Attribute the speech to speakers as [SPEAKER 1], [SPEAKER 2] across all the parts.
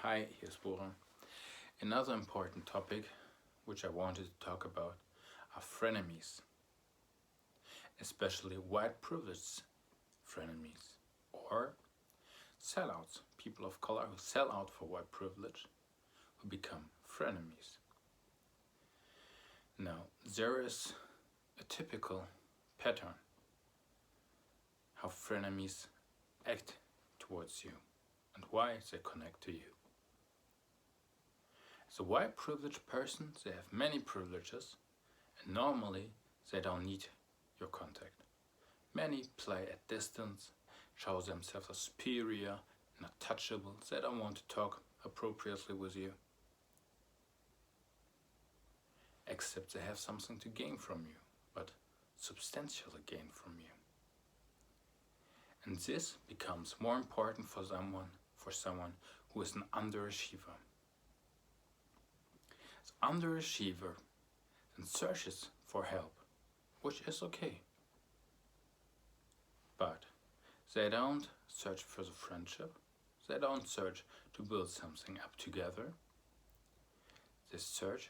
[SPEAKER 1] Hi, here's Bora. Another important topic which I wanted to talk about are frenemies, especially white privileged frenemies or sellouts, people of color who sell out for white privilege, who become frenemies. Now, there is a typical pattern how frenemies act towards you and why they connect to you. As a white privileged person, they have many privileges and normally they don't need your contact. Many play at distance, show themselves as superior, not touchable, they don't want to talk appropriately with you. Except they have something to gain from you, but substantially gain from you. And this becomes more important for someone who is an underachiever. An underachiever then searches for help, which is okay. But they don't search for the friendship, they don't search to build something up together. They search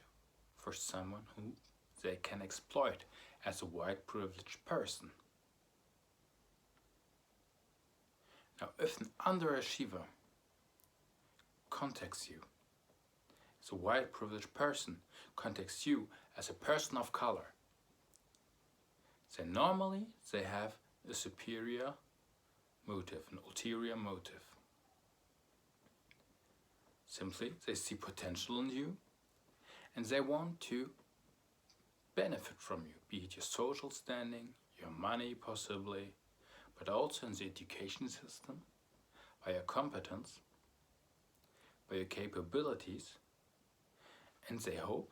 [SPEAKER 1] for someone who they can exploit as a white privileged person. Now, if an underachiever contacts you as a white privileged person, contacts you as a person of color, then normally they have a superior motive, an ulterior motive. Simply, they see potential in you and they want to benefit from you, be it your social standing, your money possibly, but also in the education system, by your competence, by your capabilities, and they hope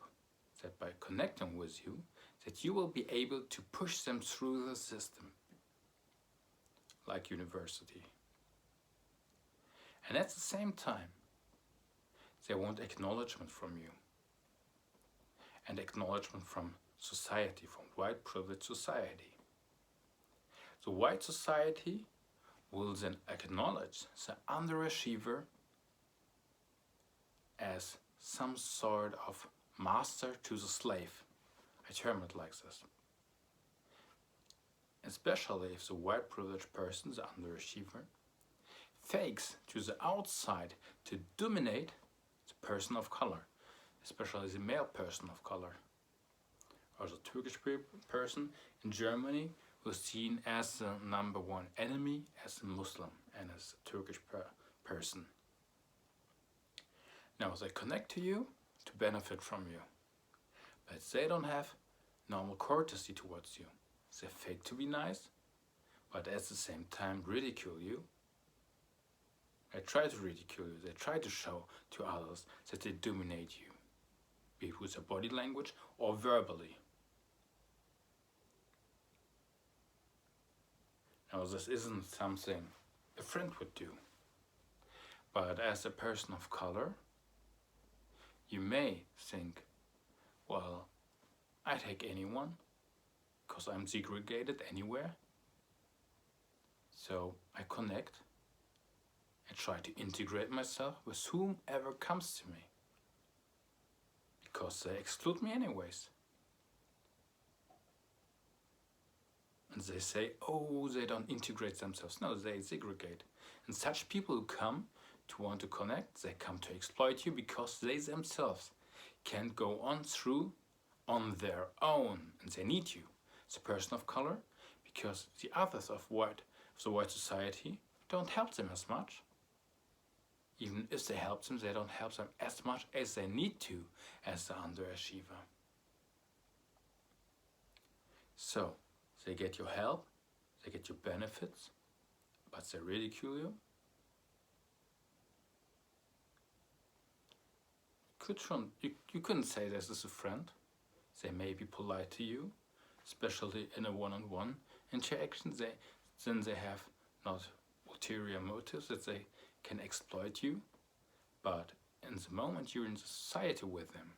[SPEAKER 1] that by connecting with you, that you will be able to push them through the system, like university. And at the same time, they want acknowledgement from you, and acknowledgement from society, from white privileged society. The white society will then acknowledge the underachiever as some sort of master to the slave. I term it like this. Especially if the white privileged person, the underachiever, fakes to the outside to dominate the person of color, especially the male person of color, or the Turkish person in Germany was seen as the number one enemy as a Muslim and as a Turkish person. Now they connect to you to benefit from you, but they don't have normal courtesy towards you. They fake to be nice, but at the same time ridicule you. They try to ridicule you, they try to show to others that they dominate you, be it with their body language or verbally. Now this isn't something a friend would do, but as a person of color, you may think, well, I take anyone, because I'm segregated anywhere, so I connect, I try to integrate myself with whomever comes to me, because they exclude me anyways. And they say, oh, they don't integrate themselves. No, they segregate. And such people who come to want to connect, they come to exploit you because they themselves can't go on through on their own. And they need you as a person of color because the others of the white society don't help them as much. Even if they help them, they don't help them as much as they need to as the underachiever. So, they get your help, they get your benefits, but they ridicule you. You couldn't say this is a friend. They may be polite to you, especially in a one-on-one interaction. Then they have not ulterior motives that they can exploit you, but in the moment you're in society with them,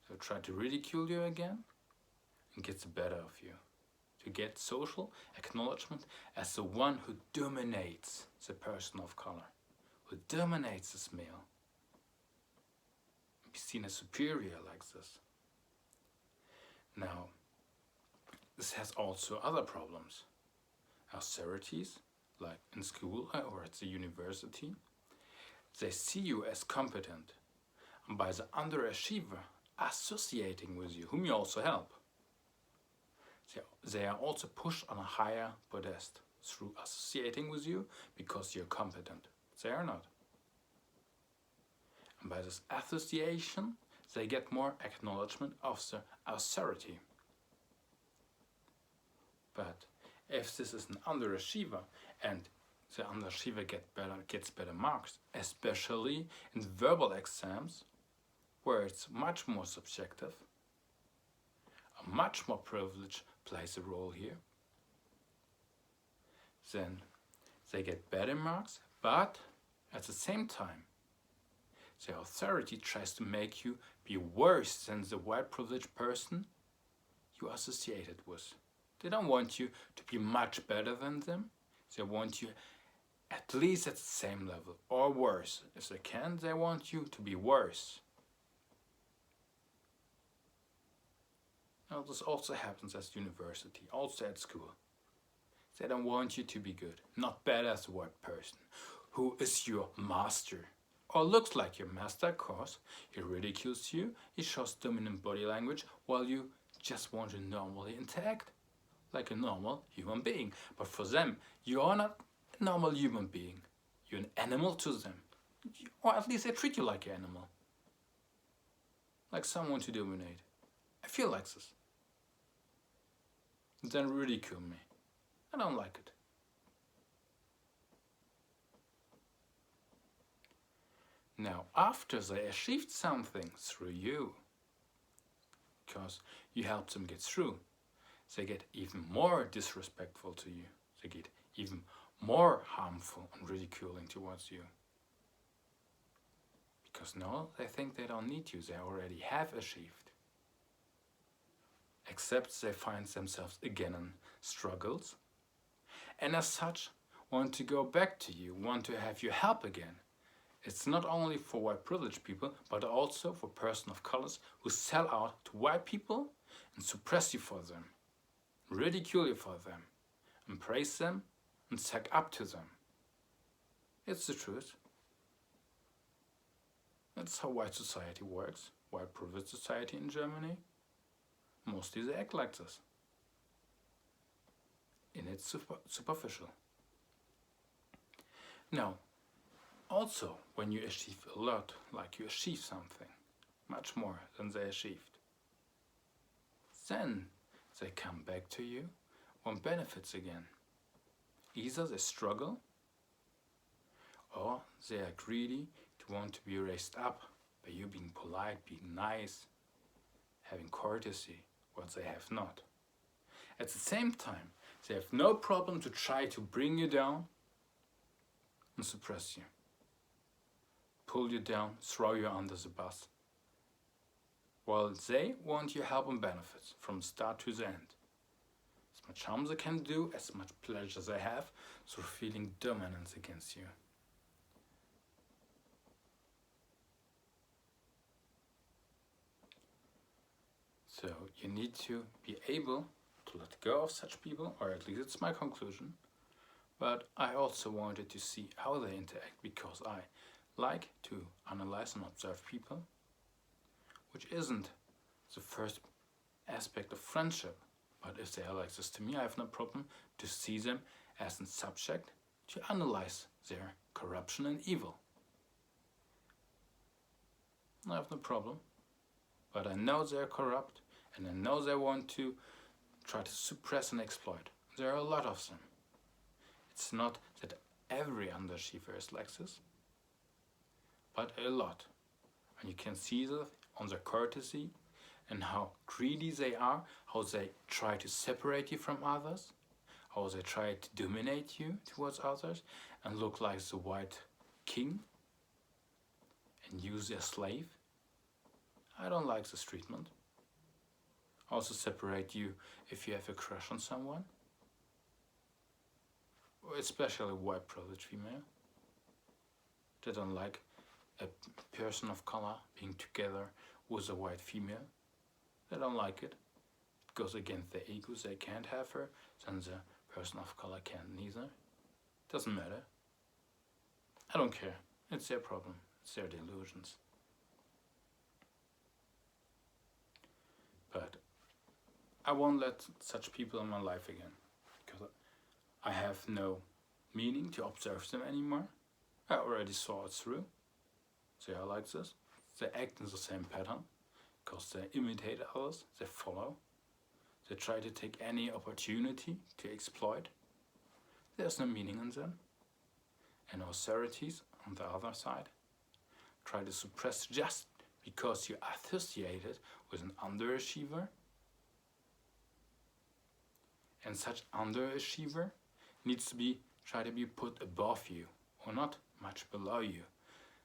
[SPEAKER 1] they'll try to ridicule you again and get the better of you. To get social acknowledgement as the one who dominates the person of color, who dominates this male. be seen as superior like this. Now, this has also other problems. Austerities, like in school or at the university, they see you as competent, and by the underachiever associating with you, whom you also help, they are also pushed on a higher podest through associating with you because you're competent. They are not. And by this association, they get more acknowledgement of the austerity. But if this is an underachiever and the underachiever gets better marks, especially in verbal exams, where it's much more subjective, a much more privilege plays a role here, then they get better marks, but at the same time, the authority tries to make you be worse than the white privileged person you associated with. They don't want you to be much better than them. They want you at least at the same level or worse. If they can, they want you to be worse. Now, this also happens at university, also at school. They don't want you to be good, not better as a white person who is your master or looks like your master, cause he ridicules you, he shows dominant body language while you just want to normally interact like a normal human being. But for them, you are not a normal human being. You're an animal to them. Or at least they treat you like an animal. Like someone to dominate. I feel like this. Then ridicule me. I don't like it. Now, after they achieved something through you, because you helped them get through, they get even more disrespectful to you. They get even more harmful and ridiculing towards you. Because now they think they don't need you, they already have achieved. Except they find themselves again in struggles, and as such want to go back to you, want to have your help again. It's not only for white privileged people, but also for persons of colors who sell out to white people and suppress you for them, ridicule you for them, and praise them and suck up to them. It's the truth. That's how white society works, white privileged society in Germany. Mostly they act like this. In its superficial. Now, also, when you achieve a lot, like you achieve something, much more than they achieved, then they come back to you, want benefits again. Either they struggle, or they are greedy to want to be raised up by you being polite, being nice, having courtesy, what they have not. At the same time, they have no problem to try to bring you down and suppress you. Pull you down, throw you under the bus. While they want your help and benefits from start to the end. As much harm they can do, as much pleasure they have through feeling dominance against you. So you need to be able to let go of such people, or at least it's my conclusion. But I also wanted to see how they interact, because I like to analyze and observe people, which isn't the first aspect of friendship. But if they are like this to me, I have no problem to see them as a subject, to analyze their corruption and evil. I have no problem. But I know they're corrupt, and I know they want to try to suppress and exploit. There are a lot of them. It's not that every underachiever is like this, but a lot. And you can see that on their courtesy and how greedy they are, how they try to separate you from others, how they try to dominate you towards others and look like the white king and use their slave. I don't like this treatment. Also separate you if you have a crush on someone, or especially white privileged female. They don't like a person of color being together with a white female. They don't like it. It goes against their egos. They can't have her, then the person of color can't neither. Doesn't matter. I don't care. It's their problem. It's their delusions. But I won't let such people in my life again, because I have no meaning to observe them anymore. I already saw it through. They are like this. They act in the same pattern, because they imitate others, they follow. They try to take any opportunity to exploit. There's no meaning in them. And authorities, on the other side, try to suppress just because you're associated with an underachiever. And such underachiever needs to be try to be put above you, or not much below you.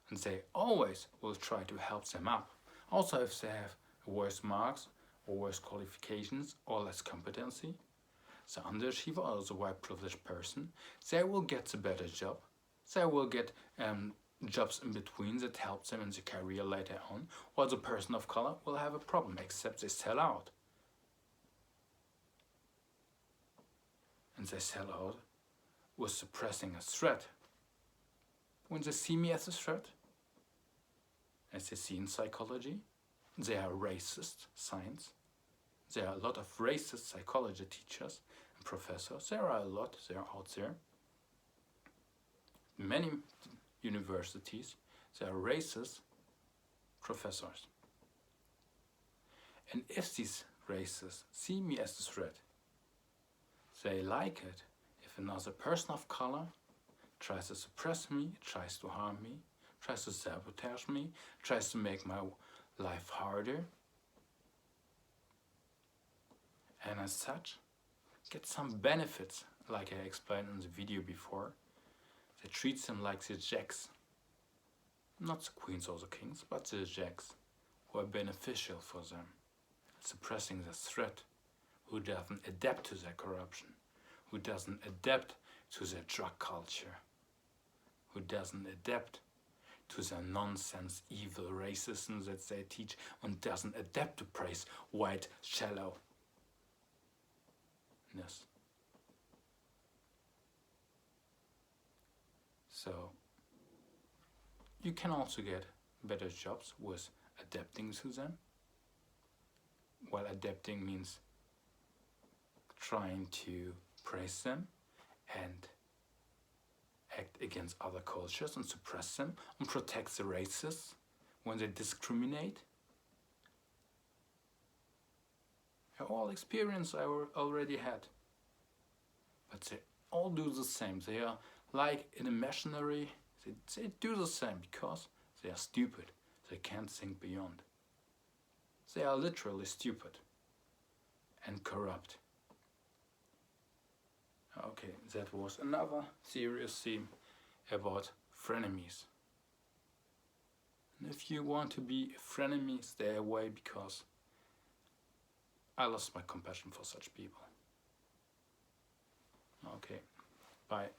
[SPEAKER 1] And they always will try to help them up. Also, if they have worse marks or worse qualifications or less competency, the underachiever or the white privileged person, they will get the better job. They will get jobs in between that help them in the career later on, while the person of color will have a problem, except they sell out. And they sell out with suppressing a threat. When they see me as a threat, as they see in psychology, they are racist science. There are a lot of racist psychology teachers and professors. There are a lot, they are out there. Many universities, there are racist professors. And if these racists see me as a threat, they like it if another person of color tries to suppress me, tries to harm me, tries to sabotage me, tries to make my life harder, and as such get some benefits, like I explained in the video before. They treat them like the jacks, not the queens or the kings, but the jacks who are beneficial for them, suppressing the threat, who doesn't adapt to their corruption, who doesn't adapt to their drug culture, who doesn't adapt to their nonsense, evil racism that they teach, and doesn't adapt to praise white shallowness. So you can also get better jobs with adapting to them. Well, adapting means trying to praise them and act against other cultures and suppress them and protect the racists when they discriminate. All experience I already had. But they all do the same. They are like in a machinery. They do the same because they are stupid. They can't think beyond. They are literally stupid and corrupt. Okay, that was another serious theme about frenemies. And if you want to be a frenemy, stay away, because I lost my compassion for such people. Okay, bye.